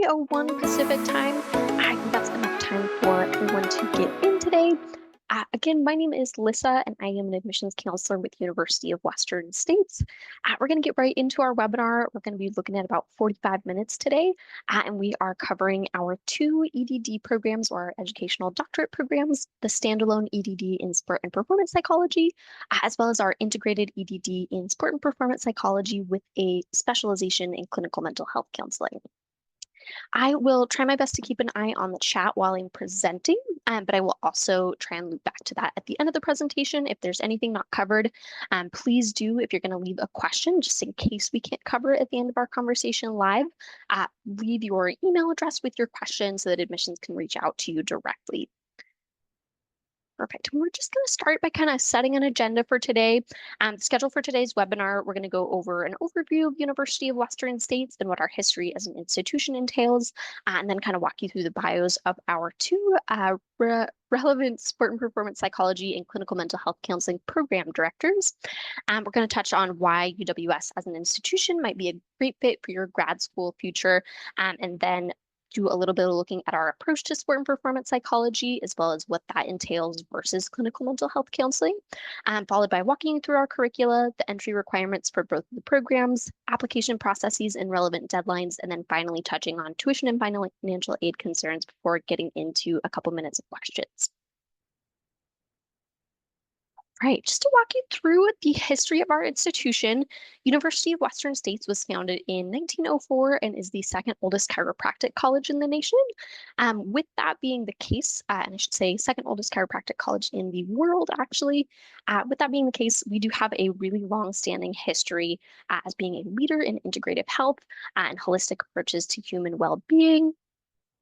3:01 Pacific time. I think that's enough time for everyone to get in today. Again, my name is Lissa, and I am an admissions counselor with University of Western States. We're going to get right into our webinar. We're going to be looking at about 45 minutes today, and we are covering our two EDD programs, or our educational doctorate programs, the standalone EDD in sport and performance psychology, as well as our integrated EDD in sport and performance psychology with a specialization in clinical mental health counseling. I will try my best to keep an eye on the chat while I'm presenting, but I will also try and loop back to that at the end of the presentation. If there's anything not covered, please do, if you're going to leave a question, just in case we can't cover it at the end of our conversation live, leave your email address with your question so that admissions can reach out to you directly. Perfect. We're just going to start by kind of setting an agenda for today. The schedule for today's webinar, we're going to go over an overview of University of Western States and what our history as an institution entails, and then kind of walk you through the bios of our two relevant sport and performance psychology and clinical mental health counseling program directors. We're going to touch on why UWS as an institution might be a great fit for your grad school future, and then do a little bit of looking at our approach to sport and performance psychology, as well as what that entails versus clinical mental health counseling, followed by walking you through our curricula, the entry requirements for both of the programs, application processes and relevant deadlines, and then finally touching on tuition and financial aid concerns before getting into a couple minutes of questions. Right, just to walk you through the history of our institution, University of Western States was founded in 1904 and is the second oldest chiropractic college in the nation. With that being the case, and I should say second oldest chiropractic college in the world, actually, with that being the case, we do have a really long-standing history as being a leader in integrative health and holistic approaches to human well-being.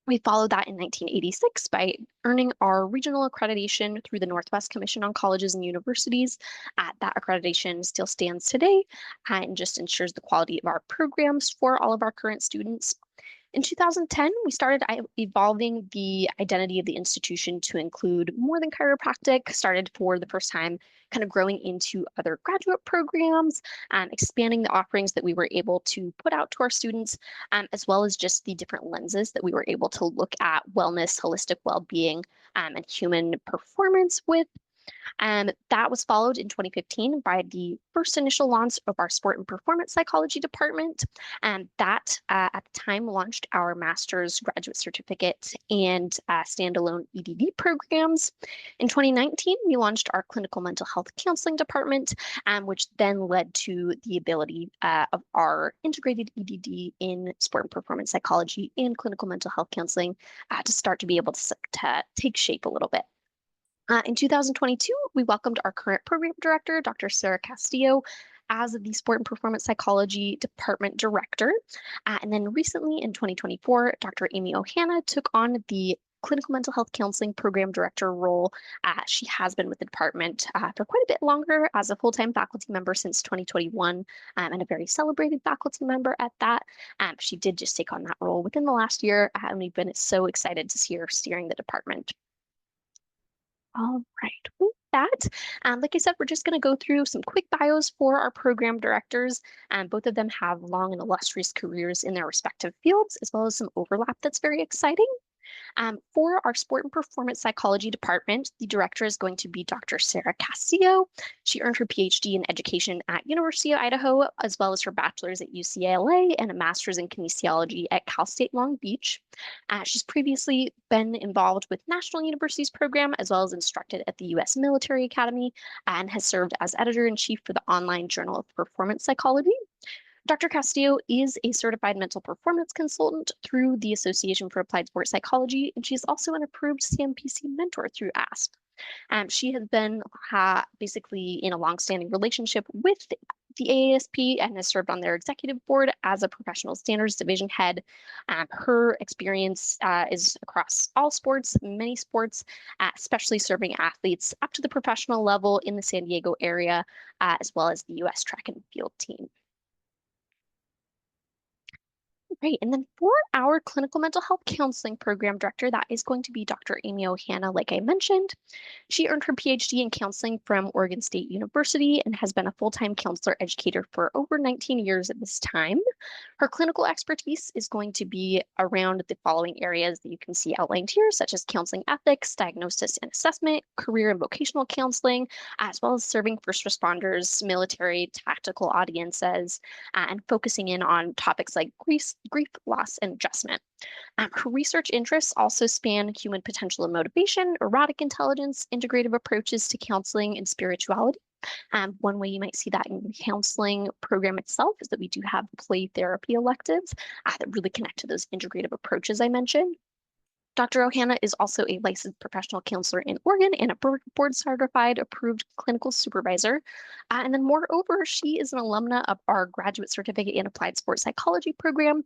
We followed that in 1986 by earning our regional accreditation through the Northwest Commission on Colleges and Universities. That accreditation still stands today and just ensures the quality of our programs for all of our current students. In 2010, we started evolving the identity of the institution to include more than chiropractic, started for the first time kind of growing into other graduate programs, expanding the offerings that we were able to put out to our students, as well as just the different lenses that we were able to look at wellness, holistic well-being, and human performance with. That was followed in 2015 by the first initial launch of our sport and performance psychology department. And that at the time launched our master's, graduate certificate, and standalone EDD programs. In 2019, we launched our clinical mental health counseling department, which then led to the ability of our integrated EDD in sport and performance psychology and clinical mental health counseling to start to be able to take shape a little bit. In 2022, we welcomed our current program director, Dr. Sarah Castillo, as the Sport and Performance Psychology Department Director. And then recently in 2024, Dr. Amy Ohana took on the Clinical Mental Health Counseling Program Director role. She has been with the department for quite a bit longer as a full-time faculty member since 2021, and a very celebrated faculty member at that. She did just take on that role within the last year, and we've been so excited to see her steering the department. All right, with that, like I said, we're just going to go through some quick bios for our program directors. Both of them have long and illustrious careers in their respective fields, as well as some overlap that's very exciting. For our sport and performance psychology department, the director is going to be Dr. Sarah Castillo. She earned her PhD in education at University of Idaho, as well as her bachelor's at UCLA and a master's in kinesiology at Cal State Long Beach. She's previously been involved with National Universities program, as well as instructed at the U.S. Military Academy, and has served as editor-in-chief for the online Journal of Performance Psychology. Dr. Castillo is a certified mental performance consultant through the Association for Applied Sports Psychology, and she's also an approved CMPC mentor through ASP. She has been basically in a longstanding relationship with the AASP and has served on their executive board as a professional standards division head. Her experience is across all sports, many sports, especially serving athletes up to the professional level in the San Diego area, as well as the U.S. track and field team. Right. And then for our clinical mental health counseling program director, that is going to be Dr. Amy Ohana, like I mentioned. She earned her PhD in counseling from Oregon State University and has been a full-time counselor educator for over 19 years at this time. Her clinical expertise is going to be around the following areas that you can see outlined here, such as counseling ethics, diagnosis and assessment, career and vocational counseling, as well as serving first responders, military, tactical audiences, and focusing in on topics like grief, loss, and adjustment. Her research interests also span human potential and motivation, erotic intelligence, integrative approaches to counseling, and spirituality. One way you might see that in the counseling program itself is that we do have play therapy electives that really connect to those integrative approaches I mentioned. Dr. Ohana is also a licensed professional counselor in Oregon and a board certified approved clinical supervisor. And then, moreover, she is an alumna of our graduate certificate in applied sports psychology program.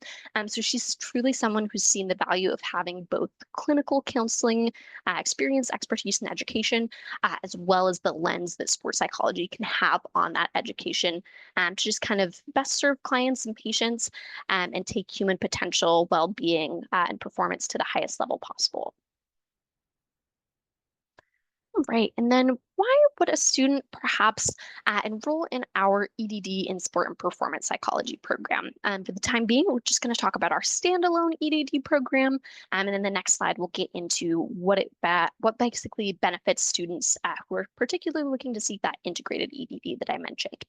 So she's truly someone who's seen the value of having both clinical counseling experience, expertise, and education, as well as the lens that sports psychology can have on that education to just kind of best serve clients and patients and take human potential, well-being, and performance to the highest level possible. Right. And then why would a student perhaps enroll in our EDD in sport and performance psychology program? For the time being, we're just going to talk about our standalone EDD program. And then the next slide, we'll get into what basically benefits students who are particularly looking to seek that integrated EDD that I mentioned.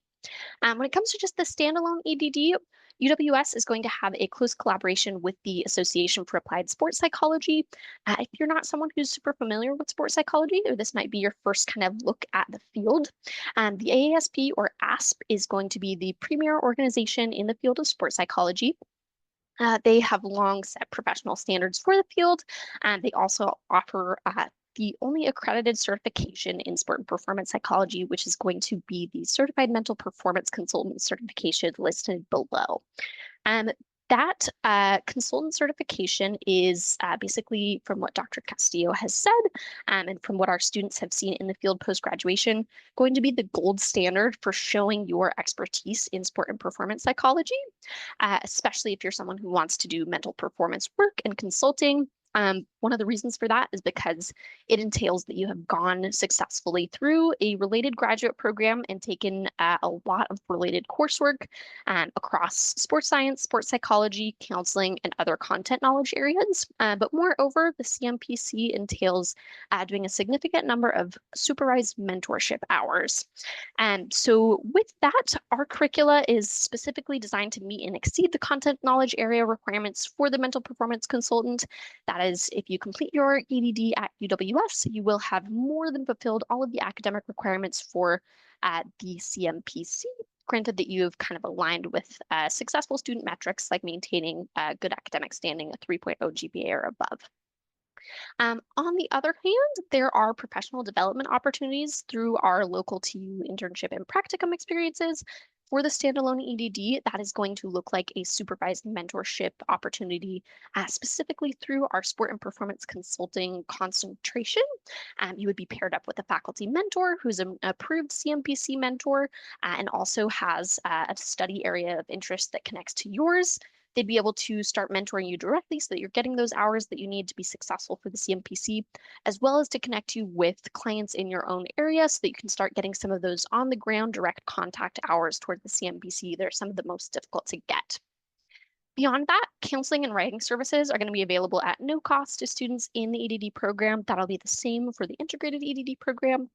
When it comes to just the standalone EDD, UWS is going to have a close collaboration with the Association for Applied Sports Psychology. If you're not someone who's super familiar with sports psychology, or this might be your first kind of look at the field, the AASP or ASP is going to be the premier organization in the field of sports psychology. They have long set professional standards for the field, and they also offer the only accredited certification in sport and performance psychology, which is going to be the Certified Mental Performance Consultant certification listed below. Um, that consultant certification is basically from what Dr. Castillo has said and from what our students have seen in the field post-graduation, going to be the gold standard for showing your expertise in sport and performance psychology, especially if you're someone who wants to do mental performance work and consulting. One of the reasons for that is because it entails that you have gone successfully through a related graduate program and taken a lot of related coursework across sports science, sports psychology, counseling, and other content knowledge areas. But moreover, the CMPC entails doing a significant number of supervised mentorship hours. And so with that, our curricula is specifically designed to meet and exceed the content knowledge area requirements for the mental performance consultant. That is, if you complete your EDD at UWS, you will have more than fulfilled all of the academic requirements for the CMPC. Granted that you've kind of aligned with successful student metrics like maintaining good academic standing, a 3.0 GPA or above. On the other hand, there are professional development opportunities through our local TU internship and practicum experiences. For the standalone EDD, that is going to look like a supervised mentorship opportunity, specifically through our sport and performance consulting concentration. You would be paired up with a faculty mentor who's an approved CMPC mentor and also has a study area of interest that connects to yours. They'd be able to start mentoring you directly so that you're getting those hours that you need to be successful for the CMPC, as well as to connect you with clients in your own area so that you can start getting some of those on the ground direct contact hours toward the CMPC. They're some of the most difficult to get. Beyond that, counseling and writing services are going to be available at no cost to students in the EDD program. That'll be the same for the integrated EDD program.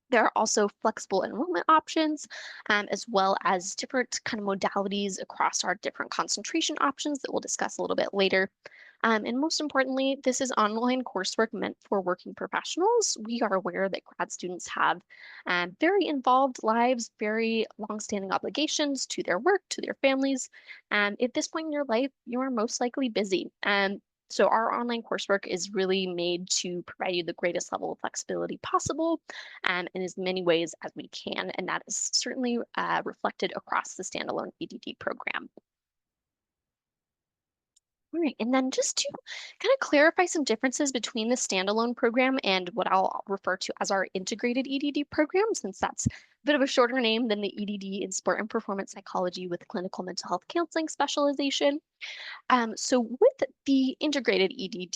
There are also flexible enrollment options, as well as different kind of modalities across our different concentration options that we'll discuss a little bit later. And most importantly, this is online coursework meant for working professionals. We are aware that grad students have very involved lives, very long-standing obligations to their work, to their families. And at this point in your life, you are most likely busy. So our online coursework is really made to provide you the greatest level of flexibility possible in as many ways as we can. And that is certainly reflected across the standalone EDD program. All right, and then just to kind of clarify some differences between the standalone program and what I'll refer to as our integrated EDD program, since that's a bit of a shorter name than the EDD in sport and performance psychology with clinical mental health counseling specialization. So with the integrated EDD,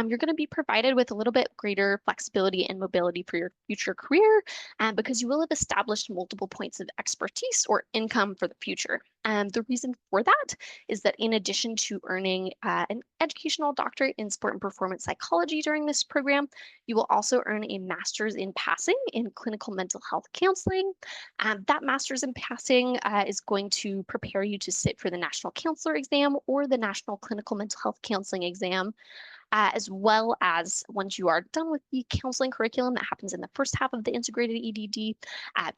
you're going to be provided with a little bit greater flexibility and mobility for your future career, because you will have established multiple points of expertise or income for the future. The reason for that is that in addition to earning an educational doctorate in sport and performance psychology during this program, you will also earn a master's in passing in clinical mental health counseling. That master's in passing is going to prepare you to sit for the national counselor exam or the national clinical mental health counseling exam, as well as once you are done with the counseling curriculum that happens in the first half of the integrated EDD,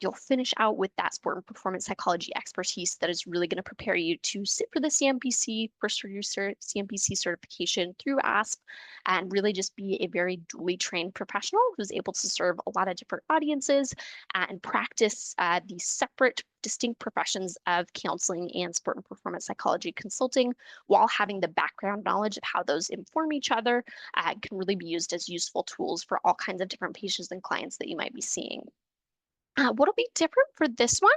you'll finish out with that sport and performance psychology expertise that is really going to prepare you to sit for the CMPC, first for your CMPC certification through ASP, and really just be a very duly trained professional who's able to serve a lot of different audiences and practice these separate distinct professions of counseling and sport and performance psychology consulting while having the background knowledge of how those inform each other, can really be used as useful tools for all kinds of different patients and clients that you might be seeing. What'll be different for this one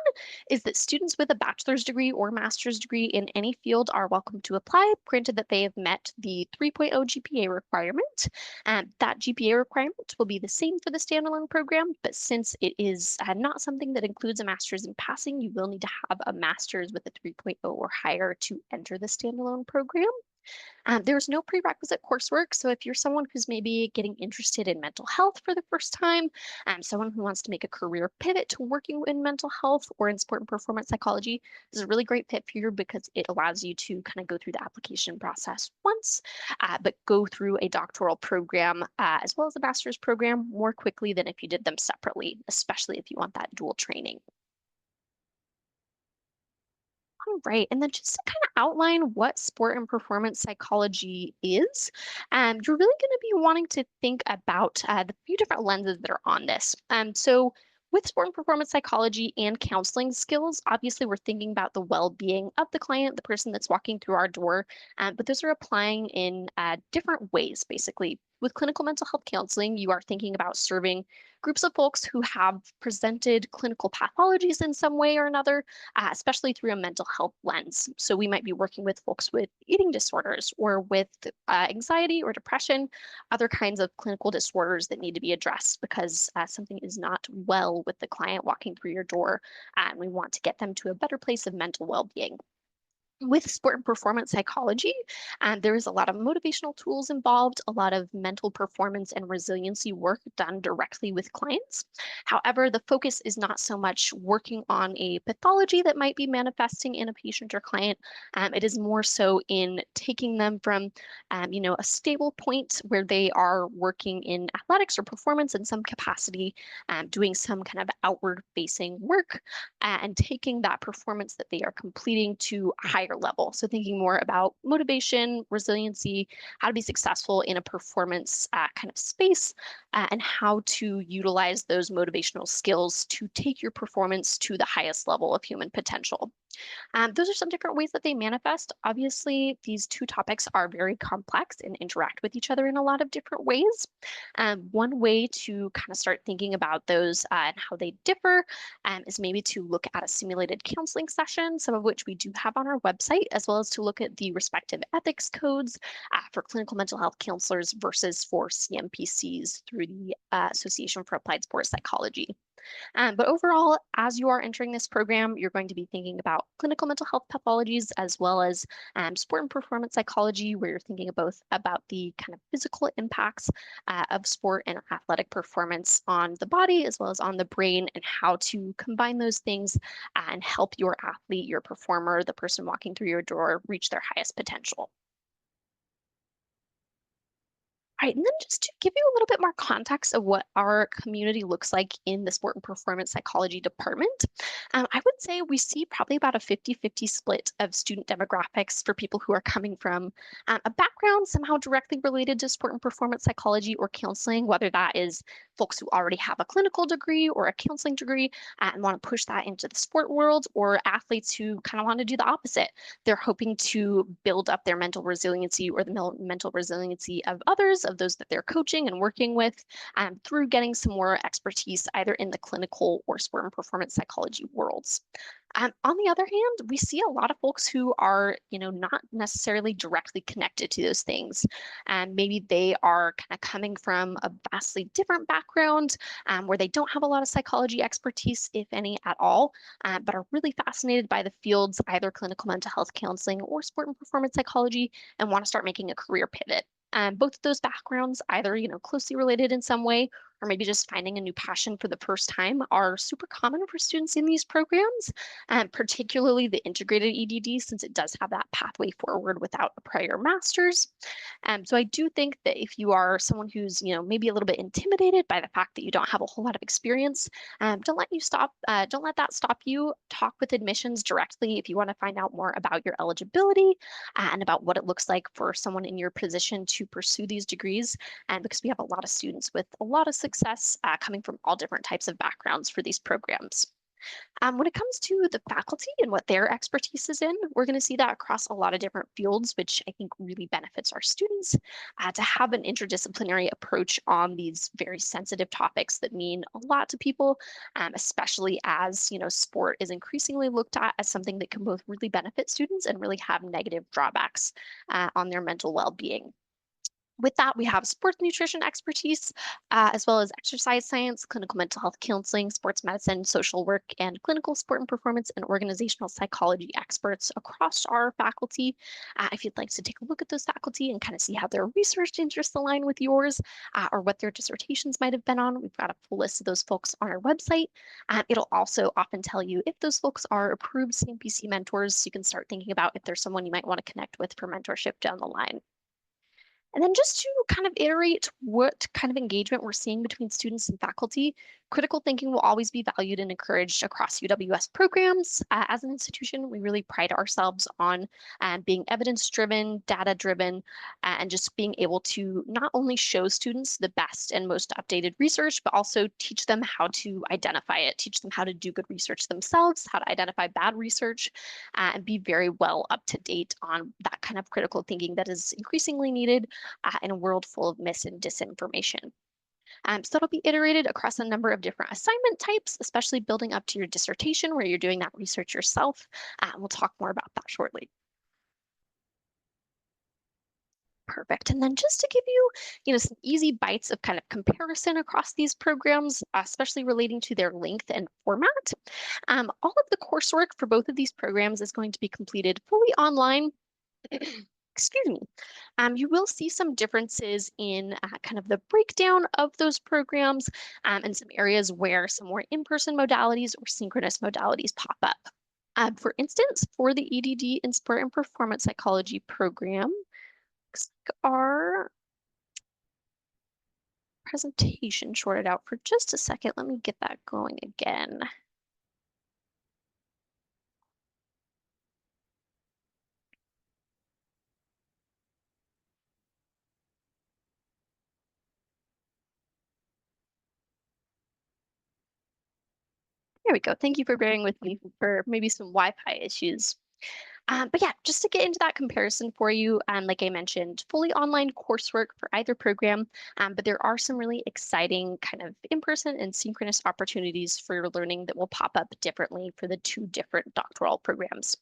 is that students with a bachelor's degree or master's degree in any field are welcome to apply, granted that they have met the 3.0 GPA requirement. That GPA requirement will be the same for the standalone program, but since it is not something that includes a master's in passing, you will need to have a master's with a 3.0 or higher to enter the standalone program. There's no prerequisite coursework. So if you're someone who's maybe getting interested in mental health for the first time, someone who wants to make a career pivot to working in mental health or in sport and performance psychology, this is a really great fit for you because it allows you to kind of go through the application process once, but go through a doctoral program as well as a master's program more quickly than if you did them separately, especially if you want that dual training. All right. And then just to kind of outline what sport and performance psychology is, you're really going to be wanting to think about the few different lenses that are on this. So, with sport and performance psychology and counseling skills, obviously we're thinking about the well-being of the client, the person that's walking through our door, but those are applying in different ways, basically. With clinical mental health counseling, you are thinking about serving groups of folks who have presented clinical pathologies in some way or another, especially through a mental health lens. So we might be working with folks with eating disorders or with anxiety or depression, other kinds of clinical disorders that need to be addressed because something is not well with the client walking through your door, and we want to get them to a better place of mental well-being. With sport and performance psychology, there is a lot of motivational tools involved, a lot of mental performance and resiliency work done directly with clients. However, the focus is not so much working on a pathology that might be manifesting in a patient or client. It is more so in taking them from, a stable point where they are working in athletics or performance in some capacity, doing some kind of outward facing work, and taking that performance that they are completing to a higher level. So thinking more about motivation, resiliency, how to be successful in a performance kind of space, and how to utilize those motivational skills to take your performance to the highest level of human potential. Those are some different ways that they manifest. Obviously, these two topics are very complex and interact with each other in a lot of different ways. One way to kind of start thinking about those and how they differ is maybe to look at a simulated counseling session, some of which we do have on our website, as well as to look at the respective ethics codes for clinical mental health counselors versus for CMPCs through the Association for Applied Sports Psychology. But overall, as you are entering this program, you're going to be thinking about clinical mental health pathologies as well as sport and performance psychology, where you're thinking both about the kind of physical impacts of sport and athletic performance on the body as well as on the brain, and how to combine those things and help your athlete, your performer, the person walking through your door reach their highest potential. All right, and then just to give you a little bit more context of what our community looks like in the sport and performance psychology department, I would say we see probably about a 50-50 split of student demographics for people who are coming from a background somehow directly related to sport and performance psychology or counseling, whether that is folks who already have a clinical degree or a counseling degree and want to push that into the sport world, or athletes who kind of want to do the opposite. They're hoping to build up their mental resiliency or the mental resiliency of others, of those that they're coaching and working with, through getting some more expertise either in the clinical or sport and performance psychology worlds. On the other hand, we see a lot of folks who are, not necessarily directly connected to those things. And maybe they are kind of coming from a vastly different background where they don't have a lot of psychology expertise, if any at all, but are really fascinated by the fields, either clinical mental health counseling or sport and performance psychology, and want to start making a career pivot. Both of those backgrounds, either closely related in some way, or maybe just finding a new passion for the first time, are super common for students in these programs, particularly the integrated EDD, since it does have that pathway forward without a prior master's. So I do think that if you are someone who's, maybe a little bit intimidated by the fact that you don't have a whole lot of experience, don't let that stop you. Talk with admissions directly if you want to find out more about your eligibility and about what it looks like for someone in your position to pursue these degrees. And because we have a lot of students with a lot of success coming from all different types of backgrounds for these programs. When it comes to the faculty and what their expertise is in, we're going to see that across a lot of different fields, which I think really benefits our students to have an interdisciplinary approach on these very sensitive topics that mean a lot to people, especially as sport is increasingly looked at as something that can both really benefit students and really have negative drawbacks on their mental well-being. With that, we have sports nutrition expertise, as well as exercise science, clinical mental health counseling, sports medicine, social work, and clinical sport and performance and organizational psychology experts across our faculty. If you'd like to take a look at those faculty and kind of see how their research interests align with yours, or what their dissertations might have been on, we've got a full list of those folks on our website. It'll also often tell you if those folks are approved CMPC mentors, so you can start thinking about if there's someone you might want to connect with for mentorship down the line. And then just to kind of iterate what kind of engagement we're seeing between students and faculty, critical thinking will always be valued and encouraged across UWS programs. As an institution, we really pride ourselves on being evidence-driven, data-driven, and just being able to not only show students the best and most updated research, but also teach them how to identify it, teach them how to do good research themselves, how to identify bad research, and be very well up to date on that kind of critical thinking that is increasingly needed in a world full of mis and disinformation. So that'll be iterated across a number of different assignment types, especially building up to your dissertation where you're doing that research yourself. And we'll talk more about that shortly. Perfect. And then just to give you, some easy bites of kind of comparison across these programs, especially relating to their length and format. All of the coursework for both of these programs is going to be completed fully online. Excuse me. You will see some differences in kind of the breakdown of those programs and some areas where some more in-person modalities or synchronous modalities pop up. For instance, for the EDD in Sport and Performance Psychology program, looks like our presentation shorted out for just a second. Let me get that going again. There we go. Thank you for bearing with me for maybe some Wi-Fi issues. But yeah, just to get into that comparison for you, like I mentioned, fully online coursework for either program, but there are some really exciting kind of in-person and synchronous opportunities for your learning that will pop up differently for the two different doctoral programs.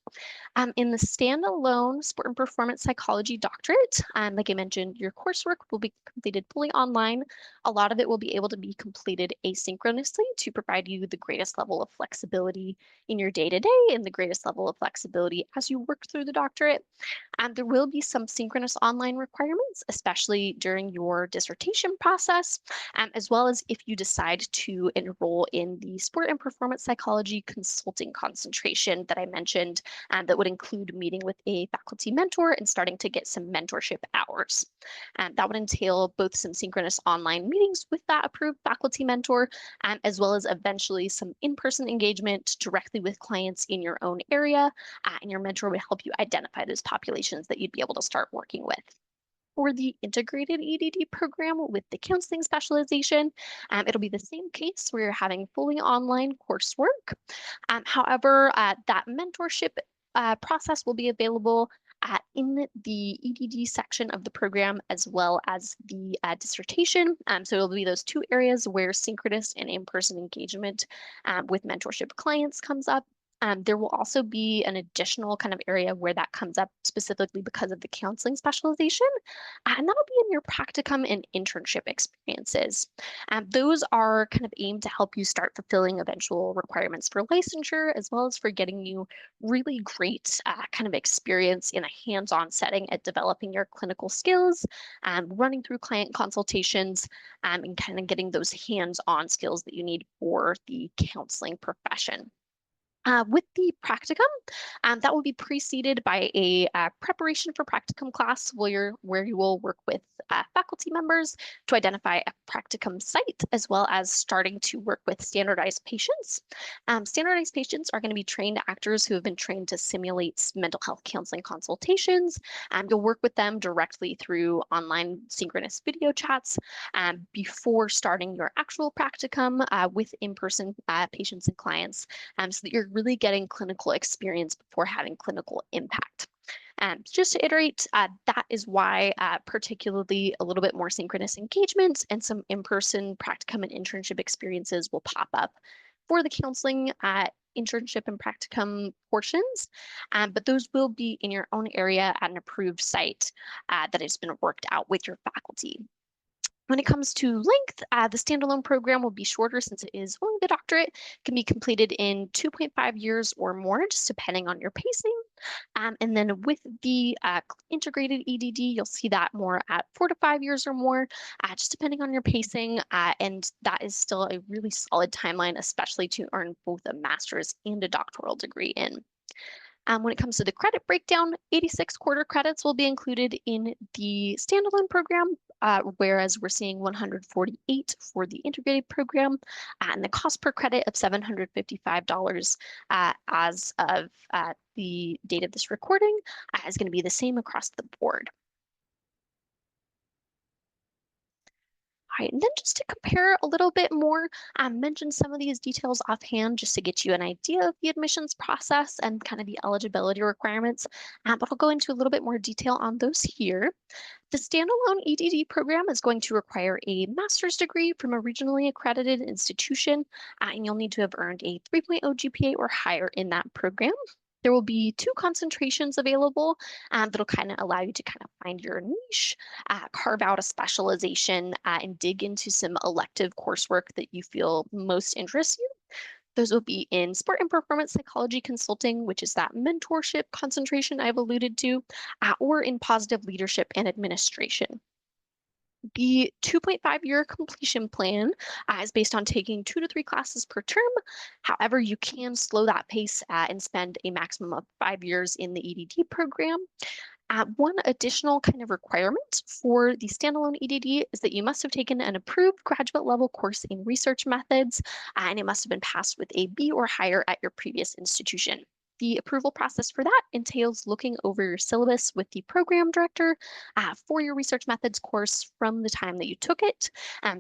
In the standalone sport and performance psychology doctorate, like I mentioned, your coursework will be completed fully online. A lot of it will be able to be completed asynchronously to provide you the greatest level of flexibility in your day-to-day and the greatest level of flexibility as you work through the doctorate. There will be some synchronous online requirements, especially during your dissertation process, as well as if you decide to enroll in the sport and performance psychology consulting concentration that I mentioned, that would include meeting with a faculty mentor and starting to get some mentorship hours. That would entail both some synchronous online meetings with that approved faculty mentor, as well as eventually some in-person engagement directly with clients in your own area, and your mentor would help you identify those populations that you'd be able to start working with. For the integrated EDD program with the counseling specialization, it'll be the same case where you're having fully online coursework. However, that mentorship process will be available in the EDD section of the program as well as the dissertation. So it'll be those two areas where synchronous and in-person engagement with mentorship clients comes up. There will also be an additional kind of area where that comes up specifically because of the counseling specialization, and that'll be in your practicum and internship experiences. Those are kind of aimed to help you start fulfilling eventual requirements for licensure, as well as for getting you really great kind of experience in a hands-on setting at developing your clinical skills, running through client consultations, and kind of getting those hands-on skills that you need for the counseling profession. With the practicum, that will be preceded by a preparation for practicum class where you will work with faculty members to identify a practicum site, as well as starting to work with standardized patients. Standardized patients are going to be trained actors who have been trained to simulate mental health counseling consultations. You'll work with them directly through online synchronous video chats before starting your actual practicum with in-person patients and clients, so that you're really getting clinical experience before having clinical impact. Just to iterate, that is why particularly a little bit more synchronous engagement and some in-person practicum and internship experiences will pop up for the counseling internship and practicum portions, but those will be in your own area at an approved site that has been worked out with your faculty. When it comes to length, the standalone program will be shorter since it is only the doctorate. It can be completed in 2.5 years or more, just depending on your pacing. And then with the integrated EDD, you'll see that more at 4 to 5 years or more, just depending on your pacing. And that is still a really solid timeline, especially to earn both a master's and a doctoral degree in. When it comes to the credit breakdown, 86 quarter credits will be included in the standalone program, whereas we're seeing 148 for the integrated program, and the cost per credit of $755 as of the date of this recording is going to be the same across the board. All right, and then just to compare a little bit more, mention some of these details offhand just to get you an idea of the admissions process and kind of the eligibility requirements, but I'll go into a little bit more detail on those here. The standalone EDD program is going to require a master's degree from a regionally accredited institution, and you'll need to have earned a 3.0 GPA or higher in that program. There will be two concentrations available that'll kind of allow you to kind of find your niche, carve out a specialization, and dig into some elective coursework that you feel most interests you. Those will be in sport and performance psychology consulting, which is that mentorship concentration I've alluded to, or in positive leadership and administration. The 2.5 year completion plan is based on taking 2 to 3 classes per term. However, you can slow that pace and spend a maximum of 5 years in the EDD program. One additional kind of requirement for the standalone EDD is that you must have taken an approved graduate level course in research methods, and it must have been passed with a B or higher at your previous institution. The approval process for that entails looking over your syllabus with the program director for your research methods course from the time that you took it.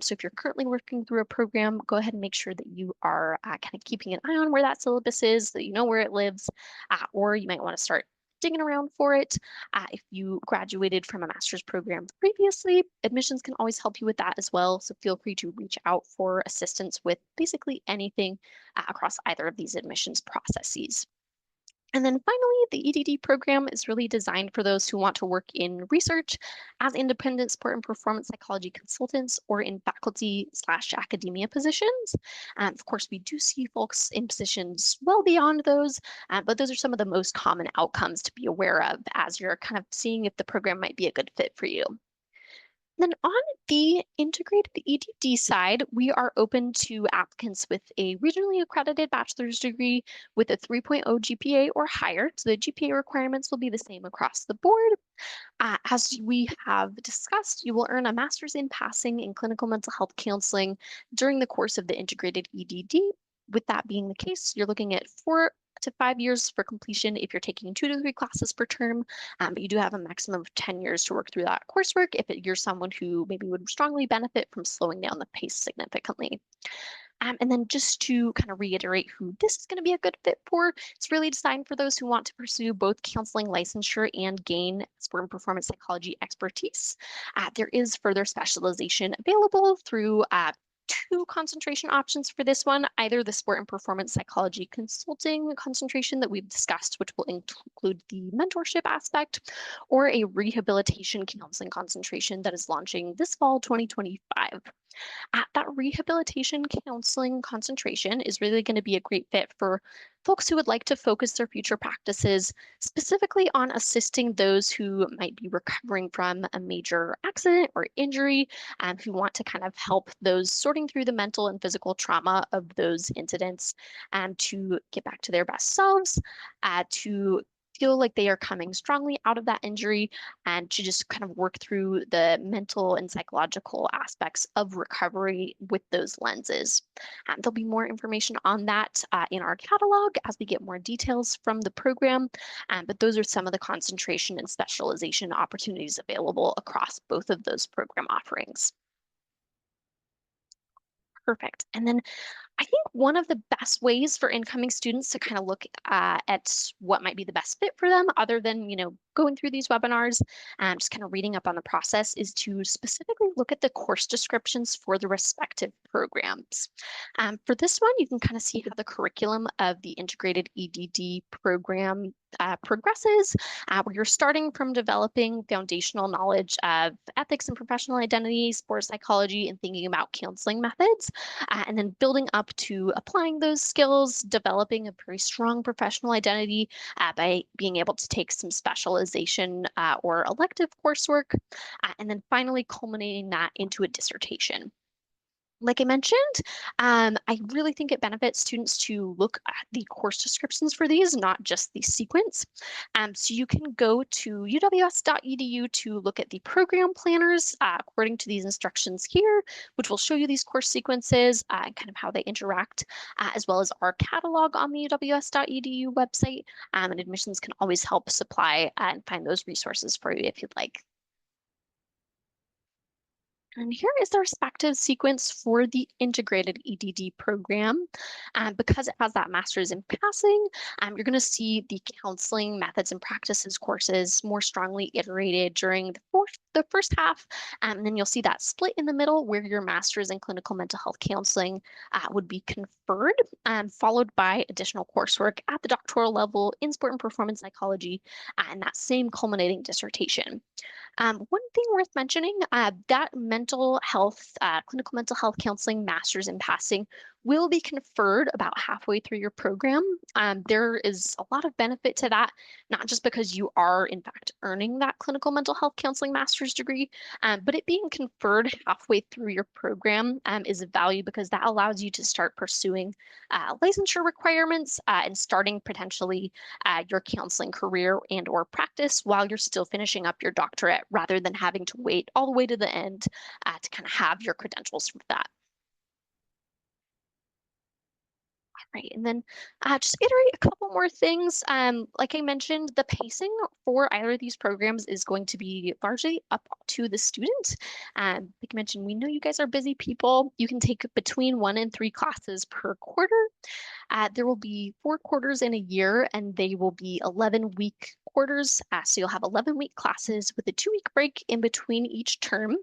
So if you're currently working through a program, go ahead and make sure that you are kind of keeping an eye on where that syllabus is, that you know where it lives, or you might want to start digging around for it. If you graduated from a master's program previously, admissions can always help you with that as well. So feel free to reach out for assistance with basically anything across either of these admissions processes. And then finally, the EDD program is really designed for those who want to work in research as independent sport and performance psychology consultants or in faculty/academia positions. Of course, we do see folks in positions well beyond those, but those are some of the most common outcomes to be aware of as you're kind of seeing if the program might be a good fit for you. Then on the integrated EDD side, we are open to applicants with a regionally accredited bachelor's degree with a 3.0 GPA or higher. So the GPA requirements will be the same across the board. As we have discussed, you will earn a master's in passing in clinical mental health counseling during the course of the integrated EDD. With that being the case, you're looking at 4 to 5 years for completion if you're taking 2 to 3 classes per term, but you do have a maximum of 10 years to work through that coursework if you're someone who maybe would strongly benefit from slowing down the pace significantly. And then just to kind of reiterate who this is going to be a good fit for, it's really designed for those who want to pursue both counseling licensure and gain sport and performance psychology expertise. There is further specialization available through two concentration options for this one, either the sport and performance psychology consulting concentration that we've discussed, which will include the mentorship aspect, or a rehabilitation counseling concentration that is launching this fall 2025. That rehabilitation counseling concentration is really going to be a great fit for folks who would like to focus their future practices specifically on assisting those who might be recovering from a major accident or injury, and who want to kind of help those sorting through the mental and physical trauma of those incidents and to get back to their best selves, to feel like they are coming strongly out of that injury, and to just kind of work through the mental and psychological aspects of recovery with those lenses. There'll be more information on that in our catalog as we get more details from the program, but those are some of the concentration and specialization opportunities available across both of those program offerings. Perfect. And then I think one of the best ways for incoming students to kind of look at what might be the best fit for them, other than, going through these webinars and just kind of reading up on the process, is to specifically look at the course descriptions for the respective programs. For this one, you can kind of see how the curriculum of the integrated EDD program progresses, where you're starting from developing foundational knowledge of ethics and professional identity, sports psychology, and thinking about counseling methods, and then building up to applying those skills, developing a very strong professional identity by being able to take some specialization or elective coursework, and then finally culminating that into a dissertation. Like I mentioned, I really think it benefits students to look at the course descriptions for these, not just the sequence. So you can go to uws.edu to look at the program planners according to these instructions here, which will show you these course sequences and kind of how they interact, as well as our catalog on the uws.edu website. And admissions can always help supply and find those resources for you if you'd like. And here is the respective sequence for the integrated EDD program. Because it has that master's in passing, you're going to see the counseling methods and practices courses more strongly iterated during the first half. And then you'll see that split in the middle where your master's in clinical mental health counseling would be conferred, followed by additional coursework at the doctoral level in sport and performance psychology, and that same culminating dissertation. One thing worth mentioning, that mental health, clinical mental health counseling master's in passing will be conferred about halfway through your program. There is a lot of benefit to that, not just because you are in fact earning that clinical mental health counseling master's degree, but it being conferred halfway through your program is of value because that allows you to start pursuing licensure requirements and starting potentially your counseling career and or practice while you're still finishing up your doctorate, rather than having to wait all the way to the end to kind of have your credentials for that. Right, and then just iterate a couple more things. Like I mentioned, the pacing for either of these programs is going to be largely up to the student. Like I mentioned, we know you guys are busy people. You can take between 1 and 3 classes per quarter. There will be 4 quarters in a year, and they will be 11-week quarters. So you'll have 11-week classes with a 2-week break in between each term.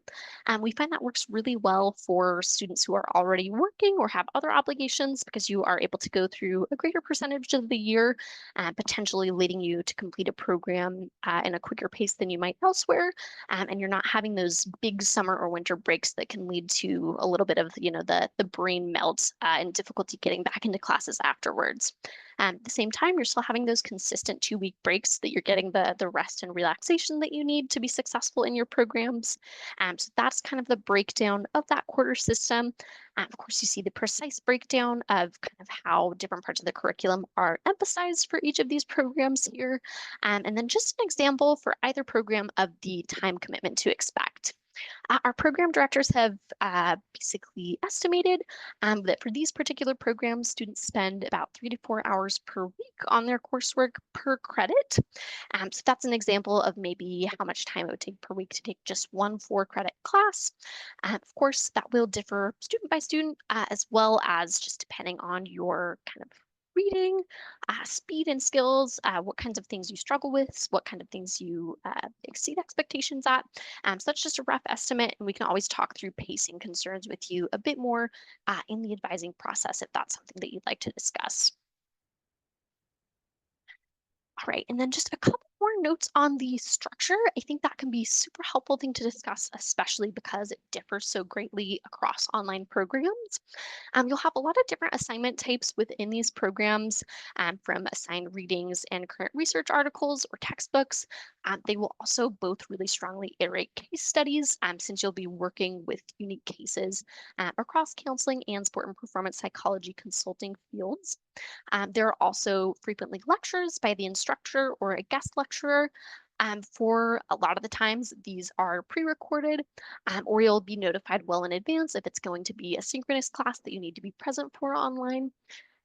We find that works really well for students who are already working or have other obligations, because you are able to go through a greater percentage of the year, potentially leading you to complete a program in a quicker pace than you might elsewhere. And you're not having those big summer or winter breaks that can lead to a little bit of, the brain melt and difficulty getting back into classes afterwards. At the same time, you're still having those consistent 2-week breaks that you're getting the rest and relaxation that you need to be successful in your programs. So that's kind of the breakdown of that quarter system. Of course, you see the precise breakdown of kind of how different parts of the curriculum are emphasized for each of these programs here. And then just an example for either program of the time commitment to expect. Our program directors have basically estimated that for these particular programs, students spend about 3 to 4 hours per week on their coursework per credit. So that's an example of maybe how much time it would take per week to take just one 4 credit class. Of course, that will differ student by student, as well as just depending on your kind of reading, speed and skills, what kinds of things you struggle with, what kind of things you exceed expectations at. So that's just a rough estimate, and we can always talk through pacing concerns with you a bit more in the advising process if that's something that you'd like to discuss. All right, and then just a couple more notes on the structure. I think that can be super helpful thing to discuss, especially because it differs so greatly across online programs. You'll have a lot of different assignment types within these programs, from assigned readings and current research articles or textbooks. They will also both really strongly iterate case studies, since you'll be working with unique cases across counseling and sport and performance psychology consulting fields. There are also frequently lectures by the instructor or a guest lecturer. For a lot of the times, these are pre-recorded, or you'll be notified well in advance if it's going to be a synchronous class that you need to be present for online.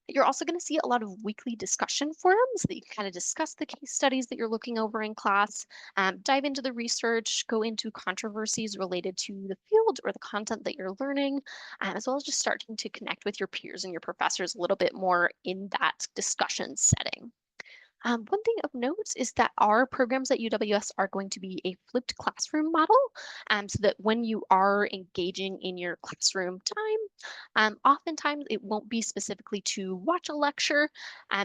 You're also going to see a lot of weekly discussion forums that you can kind of discuss the case studies that you're looking over in class, dive into the research, go into controversies related to the field or the content that you're learning, as well as just starting to connect with your peers and your professors a little bit more in that discussion setting. One thing of note is that our programs at UWS are going to be a flipped classroom model, so that when you are engaging in your classroom time, oftentimes it won't be specifically to watch a lecture.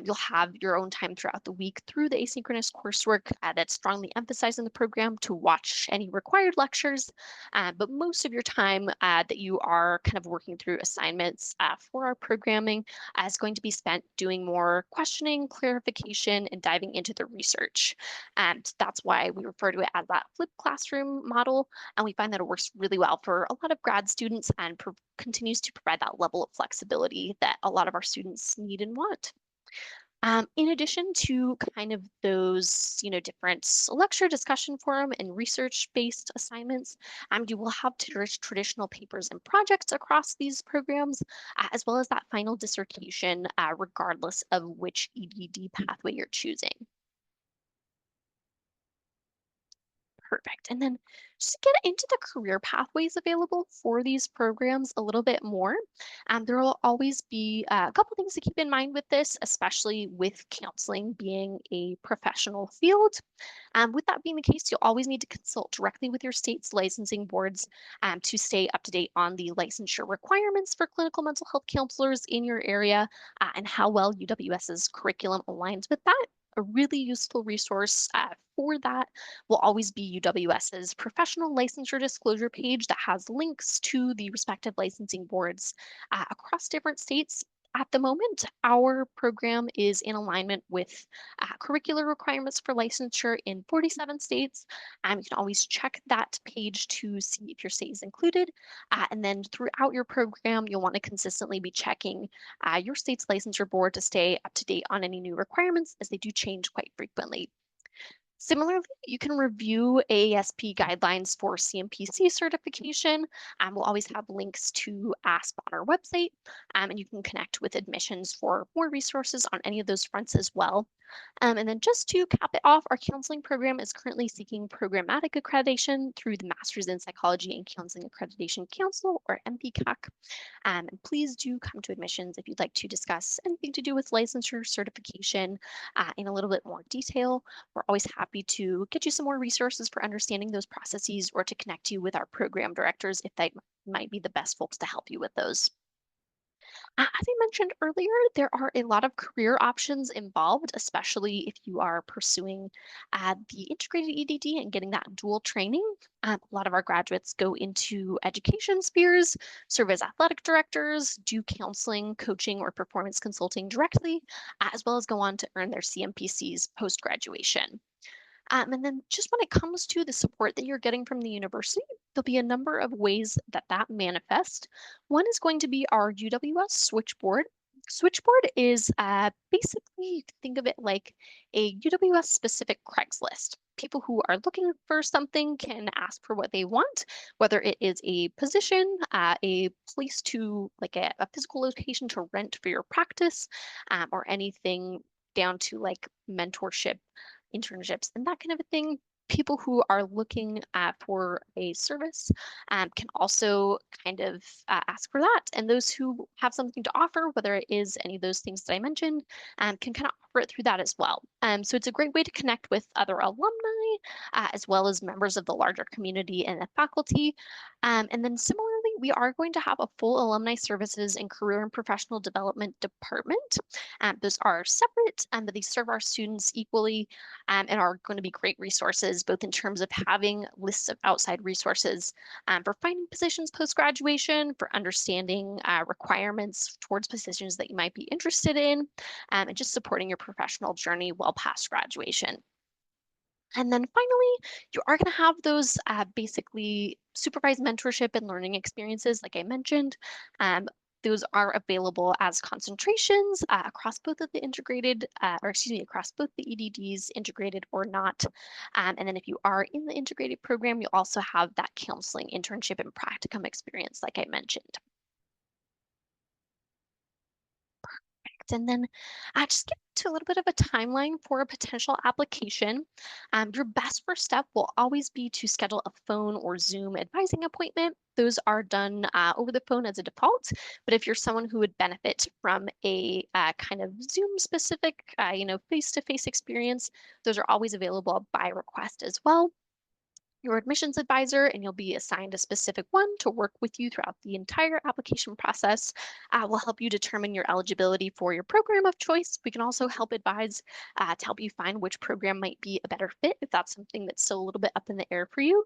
You'll have your own time throughout the week through the asynchronous coursework that's strongly emphasized in the program to watch any required lectures. But most of your time that you are kind of working through assignments for our programming is going to be spent doing more questioning, clarification, and diving into the research. And that's why we refer to it as that flipped classroom model. And we find that it works really well for a lot of grad students and continues to provide that level of flexibility that a lot of our students need and want. In addition to kind of those, different lecture discussion forum and research-based assignments, you will have traditional papers and projects across these programs, as well as that final dissertation, regardless of which EDD pathway you're choosing. Perfect. And then just to get into the career pathways available for these programs a little bit more, there will always be a couple things to keep in mind with this, especially with counseling being a professional field. With that being the case, you'll always need to consult directly with your state's licensing boards to stay up to date on the licensure requirements for clinical mental health counselors in your area and how well UWS's curriculum aligns with that. A really useful resource for that will always be UWS's professional licensure disclosure page that has links to the respective licensing boards across different states. At the moment, our program is in alignment with curricular requirements for licensure in 47 states. You can always check that page to see if your state is included. And then throughout your program, you'll want to consistently be checking your state's licensure board to stay up to date on any new requirements as they do change quite frequently. Similarly, you can review AASP guidelines for CMPC certification. We'll always have links to ASP on our website, and you can connect with admissions for more resources on any of those fronts as well. And then just to cap it off, our counseling program is currently seeking programmatic accreditation through the Masters in Psychology and Counseling Accreditation Council, or MPCAC. And please do come to admissions if you'd like to discuss anything to do with licensure certification in a little bit more detail. We're always happy to get you some more resources for understanding those processes or to connect you with our program directors if they might be the best folks to help you with those. As I mentioned earlier, there are a lot of career options involved, especially if you are pursuing the integrated EDD and getting that dual training. A lot of our graduates go into education spheres, serve as athletic directors, do counseling, coaching, or performance consulting directly, as well as go on to earn their CMPCs post graduation. And then just when it comes to the support that you're getting from the university, there'll be a number of ways that that manifests. One is going to be our UWS switchboard. Switchboard is basically, you can think of it like a UWS specific Craigslist. people who are looking for something can ask for what they want, whether it is a position, a place to, like a physical location to rent for your practice, or anything down to like mentorship, internships, and that kind of a thing. People who are looking for a service can also kind of ask for that. And those who have something to offer, whether it is any of those things that I mentioned, can kind of offer it through that as well. So it's a great way to connect with other alumni, as well as members of the larger community and the faculty. And then similarly, we are going to have a full alumni services and career and professional development department. Those are separate, but they serve our students equally, and are going to be great resources, both in terms of having lists of outside resources for finding positions post graduation, for understanding requirements towards positions that you might be interested in, and just supporting your professional journey well past graduation. And then finally, you are going to have those basically supervised mentorship and learning experiences, like I mentioned. Um, those are available as concentrations across both of the integrated, or excuse me, across both the EDDs, integrated or not. And then if you are in the integrated program, you also have that counseling, internship, and practicum experience, like I mentioned. And then just get to a little bit of a timeline for a potential application. Your best first step will always be to schedule a phone or Zoom advising appointment. Those are done over the phone as a default. But if you're someone who would benefit from a kind of Zoom specific, face-to-face experience, those are always available by request as well. Your admissions advisor, and you'll be assigned a specific one to work with you throughout the entire application process. Will help you determine your eligibility for your program of choice. We can also help advise to help you find which program might be a better fit if that's something that's still a little bit up in the air for you.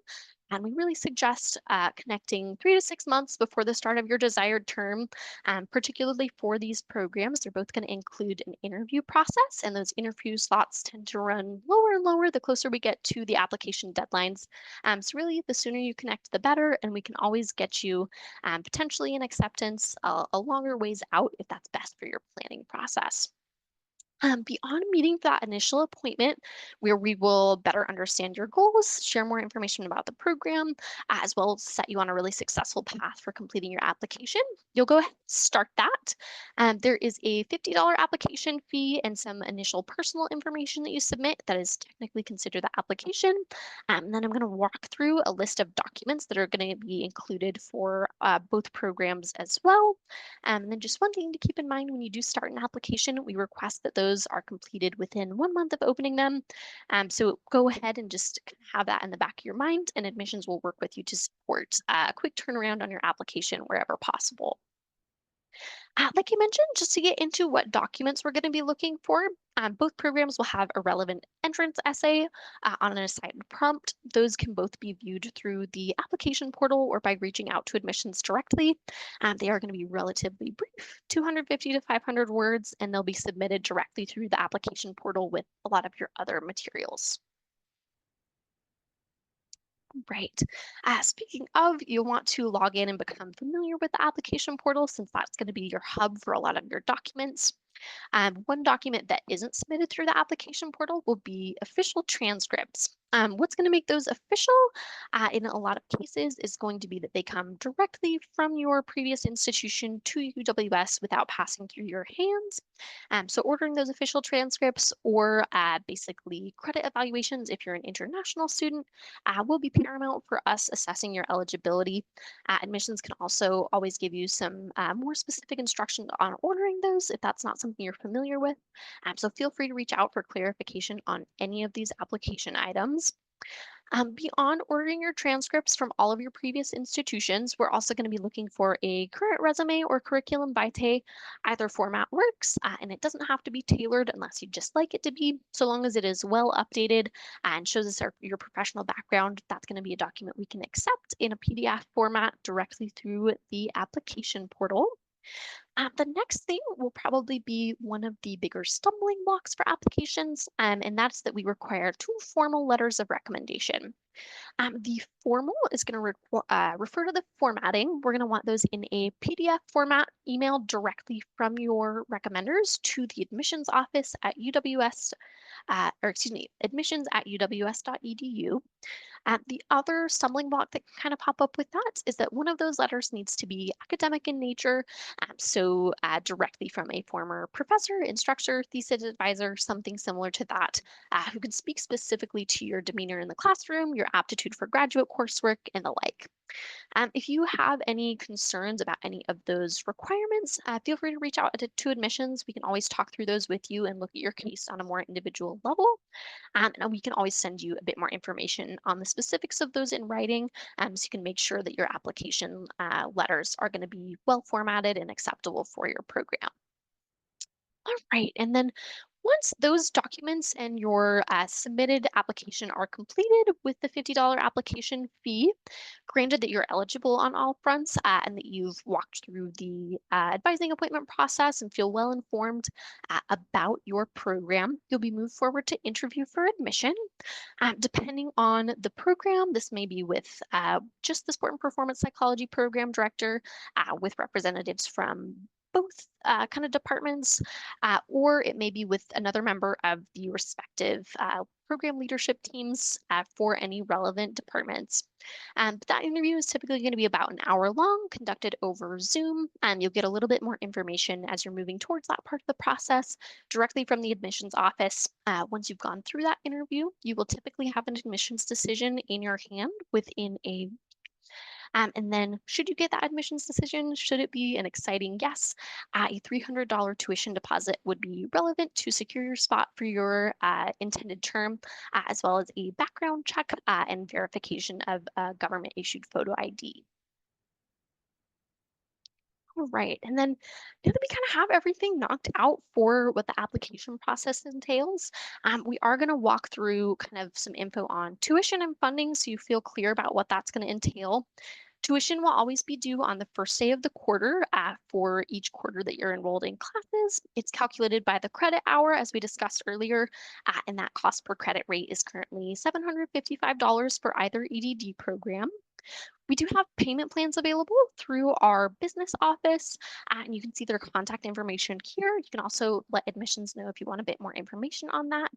And we really suggest connecting 3 to 6 months before the start of your desired term, particularly for these programs. They're both going to include an interview process, and those interview slots tend to run lower and lower the closer we get to the application deadlines. So really, the sooner you connect, the better, and we can always get you potentially an acceptance a longer ways out if that's best for your planning process. Beyond meeting that initial appointment, where we will better understand your goals, share more information about the program, as well as set you on a really successful path for completing your application, you'll go ahead and start that. There is a $50 application fee and some initial personal information that you submit that is technically considered the application. And then I'm going to walk through a list of documents that are going to be included for both programs as well. And then just one thing to keep in mind when you do start an application, we request that those are completed within 1 month of opening them. So go ahead and just have that in the back of your mind, and admissions will work with you to support a quick turnaround on your application wherever possible. Like I mentioned, just to get into what documents we're going to be looking for, both programs will have a relevant entrance essay on an assigned prompt. Those can both be viewed through the application portal or by reaching out to admissions directly. They are going to be relatively brief, 250 to 500 words, and they'll be submitted directly through the application portal with a lot of your other materials. Right. Speaking of, you'll want to log in and become familiar with the application portal since that's going to be your hub for a lot of your documents. One document that isn't submitted through the application portal will be official transcripts. What's going to make those official in a lot of cases is going to be that they come directly from your previous institution to UWS without passing through your hands. So ordering those official transcripts or basically credit evaluations if you're an international student will be paramount for us assessing your eligibility. Admissions can also always give you some more specific instructions on ordering those if that's not something you're familiar with. So feel free to reach out for clarification on any of these application items. Beyond ordering your transcripts from all of your previous institutions, we're also going to be looking for a current resume or curriculum vitae. Either format works, and it doesn't have to be tailored unless you just like it to be, so long as it is well updated and shows us your professional background. That's going to be a document we can accept in a PDF format directly through the application portal. The next thing will probably be one of the bigger stumbling blocks for applications, and that's that we require two formal letters of recommendation. The formal is going to refer to the formatting. We're going to want those in a PDF format emailed directly from your recommenders to the admissions office at UWS, or excuse me, admissions at uws.edu. The other stumbling block that can kind of pop up with that is that one of those letters needs to be academic in nature. So directly from a former professor, instructor, thesis advisor, something similar to that, who can speak specifically to your demeanor in the classroom, your aptitude for graduate coursework, and the like. If you have any concerns about any of those requirements, feel free to reach out to admissions. We can always talk through those with you and look at your case on a more individual level. And we can always send you a bit more information on the specifics of those in writing, so you can make sure that your application letters are going to be well formatted and acceptable for your program. All right, and then once those documents and your submitted application are completed with the $50 application fee, granted that you're eligible on all fronts and that you've walked through the advising appointment process and feel well informed about your program, you'll be moved forward to interview for admission. Depending on the program, this may be with just the sport and performance psychology program director, with representatives from both kind of departments, or it may be with another member of the respective program leadership teams for any relevant departments. But that interview is typically going to be about an hour long, conducted over Zoom, and you'll get a little bit more information as you're moving towards that part of the process directly from the admissions office. Once you've gone through that interview, you will typically have an admissions decision in your hand within a and then, should you get that admissions decision, should it be an exciting yes, a $300 tuition deposit would be relevant to secure your spot for your intended term, as well as a background check and verification of government issued photo ID. All right, and then now that we kind of have everything knocked out for what the application process entails, we are going to walk through kind of some info on tuition and funding so you feel clear about what that's going to entail. Tuition will always be due on the first day of the quarter for each quarter that you're enrolled in classes. It's calculated by the credit hour, as we discussed earlier, and that cost per credit rate is currently $755 for either EDD program. We do have payment plans available through our business office, and you can see their contact information here. You can also let admissions know if you want a bit more information on that.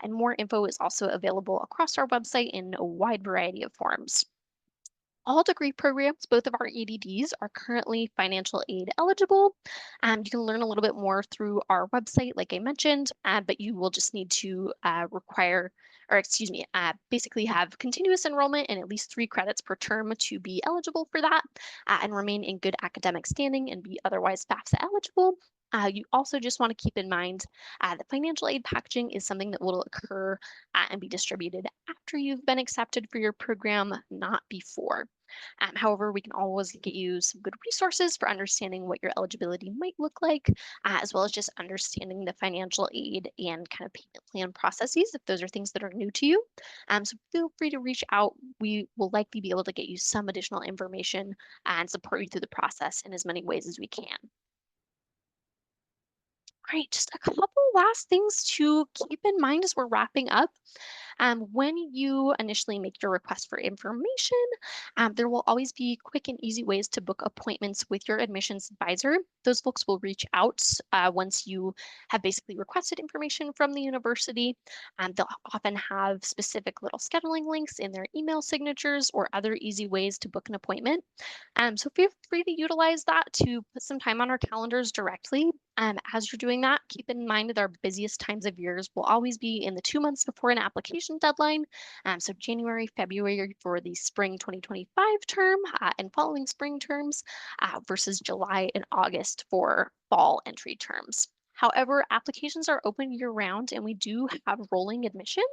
And more info is also available across our website in a wide variety of forms. All degree programs, both of our EDDs, are currently financial aid eligible. You can learn a little bit more through our website, like I mentioned, but you will just need to basically have continuous enrollment and at least 3 credits per term to be eligible for that and remain in good academic standing and be otherwise FAFSA eligible. You also just want to keep in mind that financial aid packaging is something that will occur and be distributed after you've been accepted for your program, not before. However, we can always get you some good resources for understanding what your eligibility might look like, as well as just understanding the financial aid and kind of payment plan processes if those are things that are new to you. So feel free to reach out. We will likely be able to get you some additional information and support you through the process in as many ways as we can. All right, just a couple last things to keep in mind as we're wrapping up. When you initially make your request for information, there will always be quick and easy ways to book appointments with your admissions advisor. Those folks will reach out once you have basically requested information from the university. They'll often have specific little scheduling links in their email signatures or other easy ways to book an appointment. So feel free to utilize that to put some time on our calendars directly. As you're doing that, keep in mind that our busiest times of years will always be in the 2 months before an application deadline. So January, February for the spring 2025 term and following spring terms versus July and August for fall entry terms. However, applications are open year round and we do have rolling admission.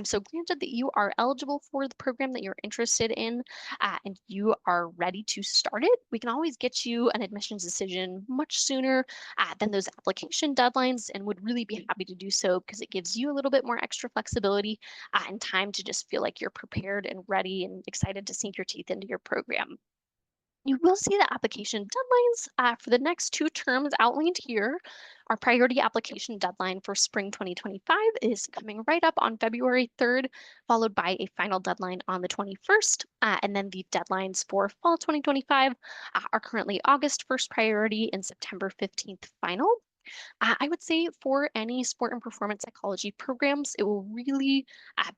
So granted that you are eligible for the program that you're interested in and you are ready to start it, we can always get you an admissions decision much sooner than those application deadlines and would really be happy to do so because it gives you a little bit more extra flexibility and time to just feel like you're prepared and ready and excited to sink your teeth into your program. You will see the application deadlines for the next 2 terms outlined here. Our priority application deadline for spring 2025 is coming right up on February 3rd, followed by a final deadline on the 21st. And then the deadlines for fall 2025 are currently August 1st priority and September 15th final. I would say for any sport and performance psychology programs, it will really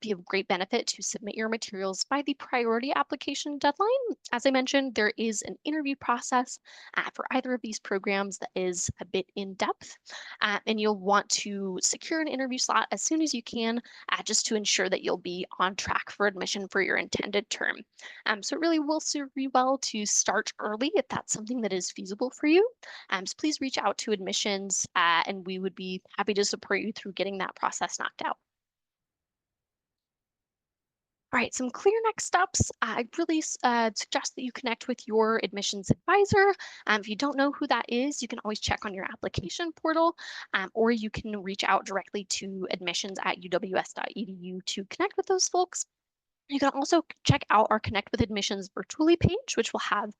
be of great benefit to submit your materials by the priority application deadline. As I mentioned, there is an interview process for either of these programs that is a bit in depth, and you'll want to secure an interview slot as soon as you can, just to ensure that you'll be on track for admission for your intended term. So it really will serve you well to start early if that's something that is feasible for you. So please reach out to admissions and we would be happy to support you through getting that process knocked out. All right, some clear next steps. I really suggest that you connect with your admissions advisor. If you don't know who that is, you can always check on your application portal, or you can reach out directly to admissions at uws.edu to connect with those folks. You can also check out our Connect with Admissions virtually page, which will have